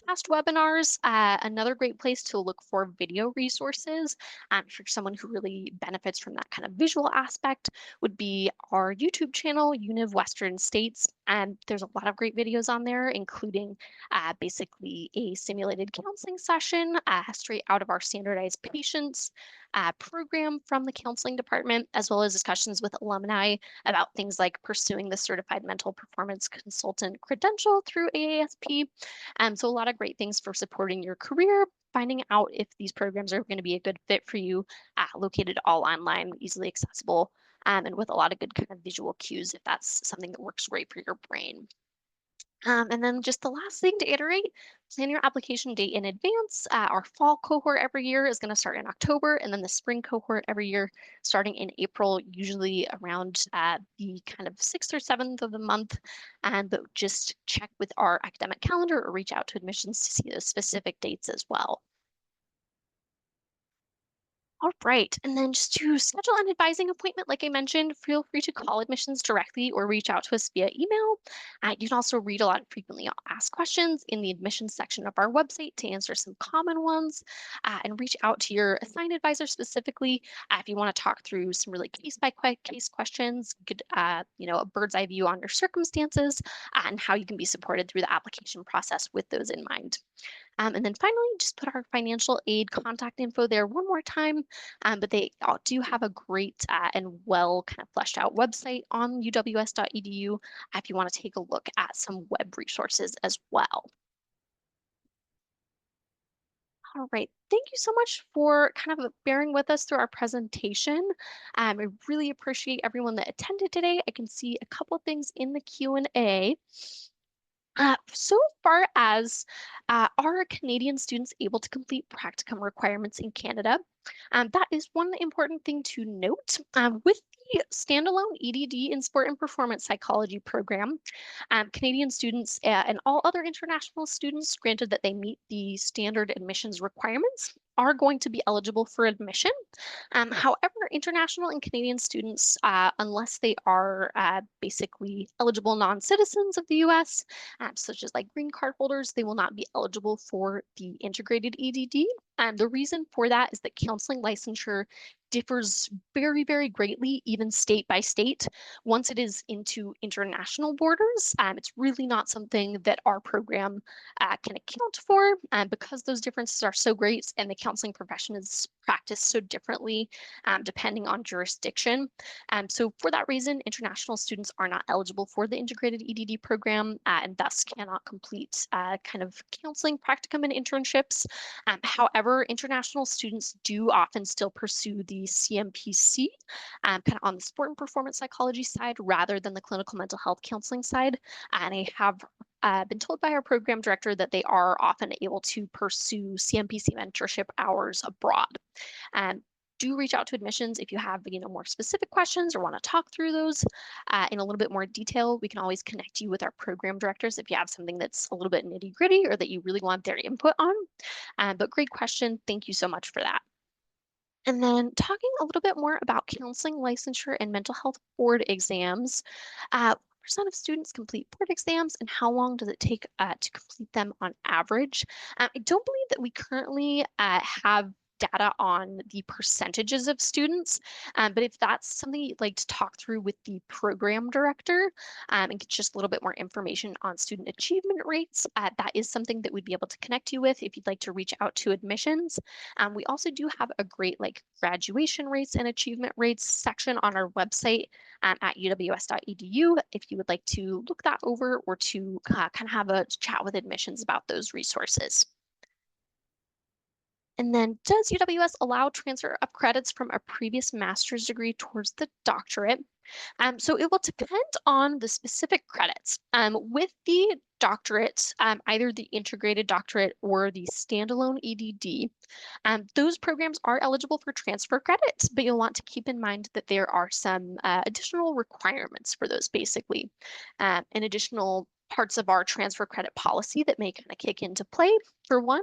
past webinars. Another great place to look for video resources for someone who really benefits from that kind of visual aspect would be our YouTube channel, Univ Western States. And there's a lot of great videos on there, including basically a simulated counseling session straight out of our standardized patients program from the counseling department, as well as discussions with alumni about things like pursuing the Certified Mental Performance Consultant credential through AASP. So a lot of great things for supporting your career, finding out if these programs are going to be a good fit for you, located all online, easily accessible, and with a lot of good kind of visual cues if that's something that works great for your brain. And then just the last thing to iterate, plan your application date in advance. Our fall cohort every year is going to start in October, and then the spring cohort every year starting in April, usually around the kind of 6th or 7th of the month. But just check with our academic calendar or reach out to admissions to see those specific dates as well. All right. And then just to schedule an advising appointment, like I mentioned, feel free to call admissions directly or reach out to us via email. You can also read a lot of frequently asked questions in the admissions section of our website to answer some common ones and reach out to your assigned advisor specifically if you want to talk through some really case by case questions, good, a bird's eye view on your circumstances and how you can be supported through the application process with those in mind. And then finally, just put our financial aid contact info there one more time. But they do have a great and well kind of fleshed out website on uws.edu if you want to take a look at some web resources as well. All right, thank you so much for kind of bearing with us through our presentation. I really appreciate everyone that attended today. I can see a couple things in the Q&A. So far as are Canadian students able to complete practicum requirements in Canada? That is one important thing to note. With the standalone EDD in sport and performance psychology program, Canadian students and all other international students, granted that they meet the standard admissions requirements, are going to be eligible for admission. However, international and Canadian students, unless they are basically eligible non-citizens of the US, such as like green card holders, they will not be eligible for the integrated EDD. And the reason for that is that counseling licensure differs very, very greatly, even state by state. Once it is into international borders, it's really not something that our program can account for because those differences are so great and the counseling profession is practiced so differently depending on jurisdiction. So for that reason, international students are not eligible for the integrated EDD program and thus cannot complete kind of counseling practicum and internships. However, international students do often still pursue the CMPC kind of on the sport and performance psychology side rather than the clinical mental health counseling side. And I have been told by our program director that they are often able to pursue CMPC mentorship hours abroad. Um, do reach out to admissions if you have more specific questions or want to talk through those in a little bit more detail. We can always connect you with our program directors if you have something that's a little bit nitty gritty or that you really want their input on. But great question. Thank you so much for that. And then talking a little bit more about counseling licensure and mental health board exams. of students complete board exams, and how long does it take to complete them on average? I don't believe that we currently have data on the percentages of students, but if that's something you'd like to talk through with the program director and get just a little bit more information on student achievement rates, that is something that we'd be able to connect you with if you'd like to reach out to admissions. We also do have a great graduation rates and achievement rates section on our website at uws.edu if you would like to look that over or to kind of have a chat with admissions about those resources. And then, does UWS allow transfer of credits from a previous master's degree towards the doctorate? So it will depend on the specific credits. With the doctorate, either the integrated doctorate or the standalone EDD, those programs are eligible for transfer credits, but you'll want to keep in mind that there are some additional requirements for those, basically, and additional parts of our transfer credit policy that may kind of kick into play. For one,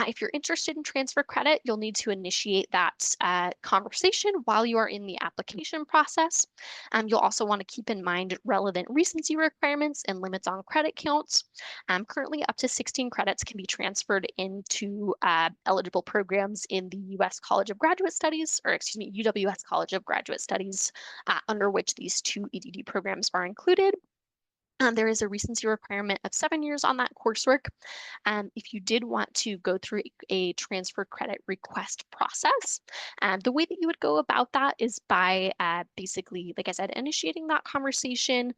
if you're interested in transfer credit, you'll need to initiate that conversation while you are in the application process. You'll also want to keep in mind relevant recency requirements and limits on credit counts. Currently, up to 16 credits can be transferred into eligible programs in the U.S. College of Graduate Studies, or excuse me, UWS College of Graduate Studies, under which these two EDD programs are included. There is a recency requirement of 7 years on that coursework. If you did want to go through a transfer credit request process, the way that you would go about that is by basically, like I said, initiating that conversation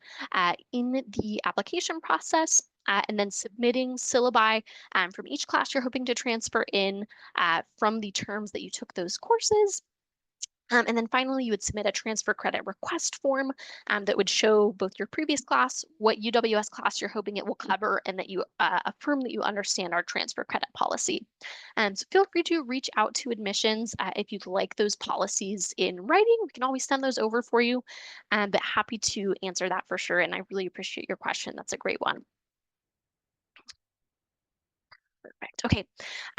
in the application process. And then submitting syllabi from each class you're hoping to transfer in from the terms that you took those courses. And then finally, you would submit a transfer credit request form that would show both your previous class, what UWS class you're hoping it will cover, and that you affirm that you understand our transfer credit policy. So feel free to reach out to admissions if you'd like those policies in writing. We can always send those over for you, but happy to answer that for sure. And I really appreciate your question. That's a great one. Perfect. Okay.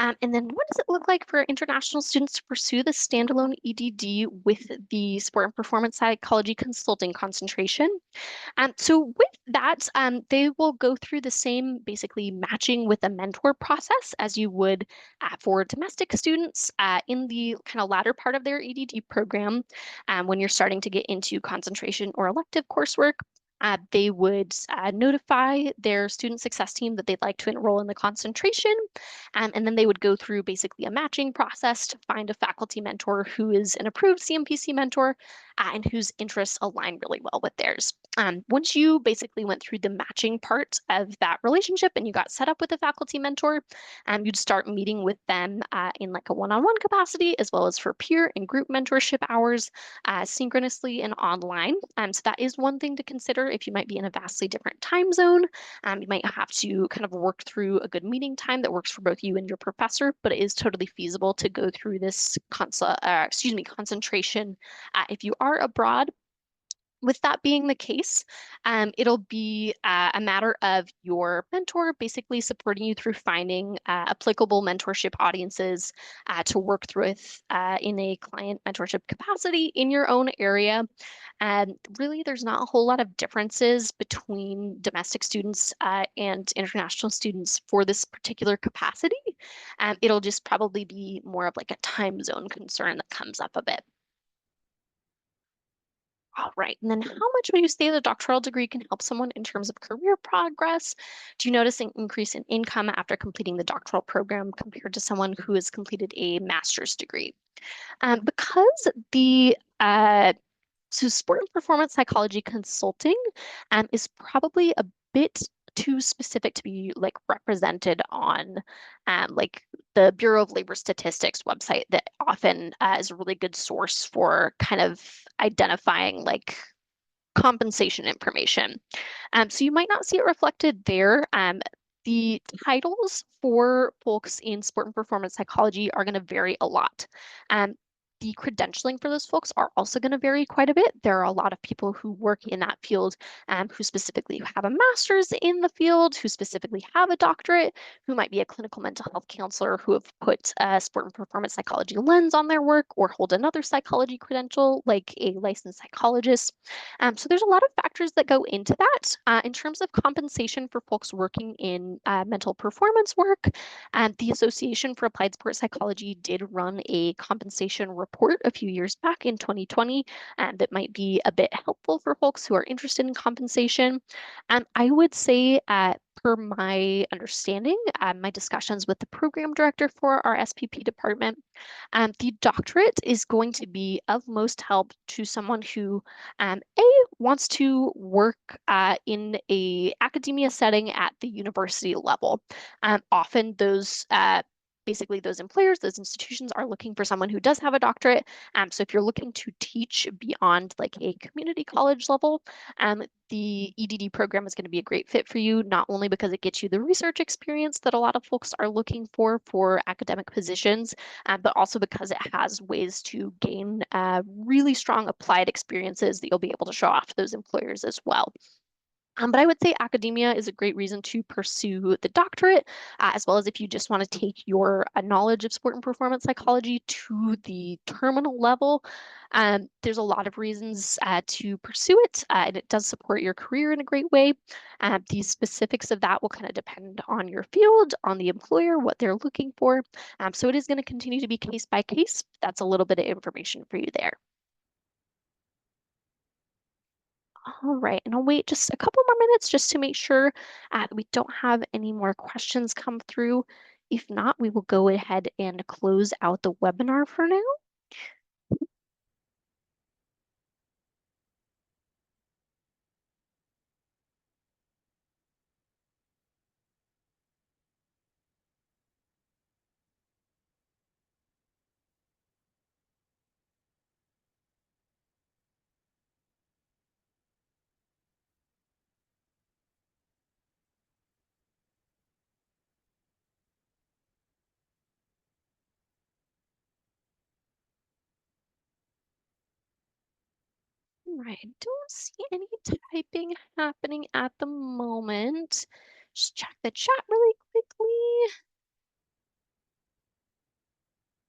And then what does it look like for international students to pursue the standalone EDD with the sport and performance psychology consulting concentration? So with that, they will go through the same basically matching with a mentor process as you would for domestic students in the kind of latter part of their EDD program. When you're starting to get into concentration or elective coursework, they would notify their student success team that they'd like to enroll in the concentration. And then they would go through basically a matching process to find a faculty mentor who is an approved CMPC mentor and whose interests align really well with theirs. Once you basically went through the matching part of that relationship and you got set up with a faculty mentor, you'd start meeting with them in like a one-on-one capacity, as well as for peer and group mentorship hours, synchronously and online. So that is one thing to consider if you might be in a vastly different time zone. You might have to kind of work through a good meeting time that works for both you and your professor, but it is totally feasible to go through this concentration if you are abroad. With that being the case, it'll be a matter of your mentor basically supporting you through finding applicable mentorship audiences to work through with in a client mentorship capacity in your own area. And really, there's not a whole lot of differences between domestic students and international students for this particular capacity. It'll just probably be more of like a time zone concern that comes up a bit. All right. And then how much would you say the doctoral degree can help someone in terms of career progress? Do you notice an increase in income after completing the doctoral program compared to someone who has completed a master's degree? Because the sport and performance psychology consulting is probably a bit too specific to be like represented on like the Bureau of Labor Statistics website that often is a really good source for kind of identifying like compensation information. So you might not see it reflected there. The titles for folks in sport and performance psychology are going to vary a lot. Um, The credentialing for those folks are also going to vary quite a bit. There are a lot of people who work in that field who specifically have a master's in the field, who specifically have a doctorate, who might be a clinical mental health counselor, who have put a sport and performance psychology lens on their work, or hold another psychology credential like a licensed psychologist. So there's a lot of factors that go into that. In terms of compensation for folks working in mental performance work, the Association for Applied Sports Psychology did run a compensation report a few years back in 2020 that might be a bit helpful for folks who are interested in compensation. I would say, per my understanding, my discussions with the program director for our SPP department, the doctorate is going to be of most help to someone who, A, wants to work in a academia setting at the university level. Often basically those employers, those institutions are looking for someone who does have a doctorate. So if you're looking to teach beyond like a community college level, the EDD program is going to be a great fit for you, not only because it gets you the research experience that a lot of folks are looking for academic positions, but also because it has ways to gain really strong applied experiences that you'll be able to show off to those employers as well. But I would say academia is a great reason to pursue the doctorate, as well as if you just want to take your knowledge of sport and performance psychology to the terminal level. There's a lot of reasons to pursue it, and it does support your career in a great way. The specifics of that will kind of depend on your field, on the employer, what they're looking for. So it is going to continue to be case by case. That's a little bit of information for you there. All right, and I'll wait just a couple more minutes just to make sure that we don't have any more questions come through. If not, we will go ahead and close out the webinar for now. All right, I don't see any typing happening at the moment. Just check the chat really quickly.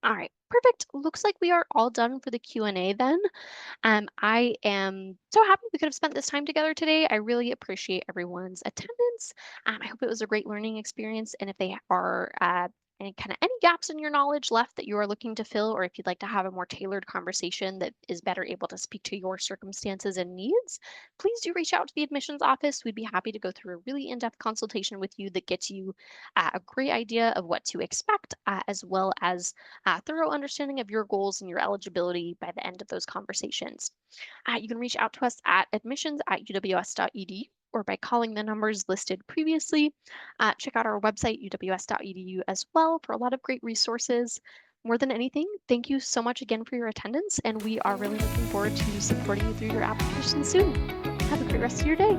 All right, perfect. Looks like we are all done for the Q&A then. I am so happy we could have spent this time together today. I really appreciate everyone's attendance. I hope it was a great learning experience. And if they are any gaps in your knowledge left that you are looking to fill, or if you'd like to have a more tailored conversation that is better able to speak to your circumstances and needs, please do reach out to the admissions office. We'd be happy to go through a really in-depth consultation with you that gets you a great idea of what to expect, as well as a thorough understanding of your goals and your eligibility by the end of those conversations. You can reach out to us at admissions@uws.edu or by calling the numbers listed previously. Check out our website, uws.edu, as well for a lot of great resources. More than anything, thank you so much again for your attendance, and we are really looking forward to supporting you through your application soon. Have a great rest of your day.